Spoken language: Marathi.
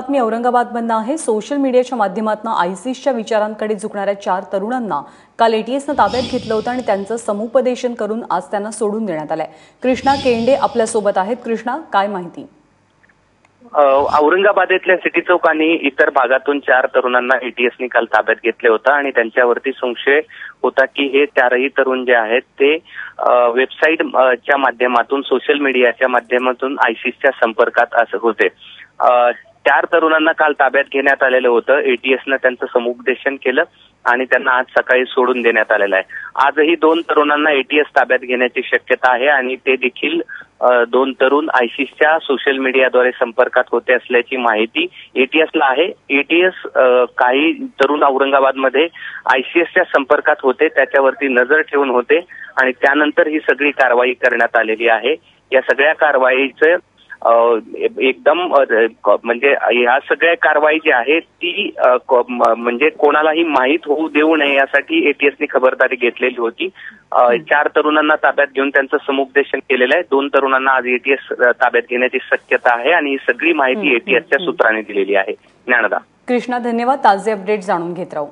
बातमी औरंगाबादमधून आहे। सोशल मीडियाच्या माध्यमातून आयसिसच्या विचारांकडे झुकणाऱ्या 4 तरुणांना काल एटीएसने ताब्यात घेतलं होतं आणि त्यांचं समुपदेशन करून आज त्यांना सोडून देण्यात आलंय। कृष्णा केंडे आपल्या सोबत आहेत। कृष्णा, काय माहिती? औरंगाबादेतल्या सिटी चौक आणि इतर भागातून 4 तरुणांना एटीएसने काल ताब्यात घेतले होतं आणि त्यांच्यावरती संशय होता की हे 4ही तरुण जे आहेत ते वेबसाईटच्या माध्यमातून, सोशल मीडियाच्या माध्यमातून आयसिसच्या संपर्कात होते। 4 तरुणांना काल ताब्यात घेण्यात आलेलं होतं। एटीएसनं त्यांचं समुपदेशन केलं आणि त्यांना आज सकाळी सोडून देण्यात आलेलं आहे। आजही 2 तरुणांना एटीएस ताब्यात घेण्याची शक्यता आहे आणि ते देखील 2 तरुण आयसिसच्या सोशल मीडियाद्वारे संपर्कात होते असल्याची माहिती एटीएसला आहे। एटीएस काही तरुण औरंगाबादमध्ये आयसीएसच्या संपर्कात होते, त्याच्यावरती नजर ठेवून होते आणि त्यानंतर ही सगळी कारवाई करण्यात आलेली आहे। या सगळ्या कारवाईचं एकदम म्हणजे ह्या सगळ्या कारवाई जी आहे ती म्हणजे कोणालाही माहीत होऊ देऊ नये यासाठी एटीएसने खबरदारी घेतलेली होती। 4 तरुणांना ताब्यात घेऊन त्यांचं समुपदेशन केलेलं आहे। 2 तरुणांना आज एटीएस ताब्यात घेण्याची शक्यता आहे आणि ही सगळी माहिती एटीएसच्या सूत्रांनी दिलेली आहे। ज्ञानदा। कृष्णा, धन्यवाद। ताजे अपडेट जाणून घेत राहू।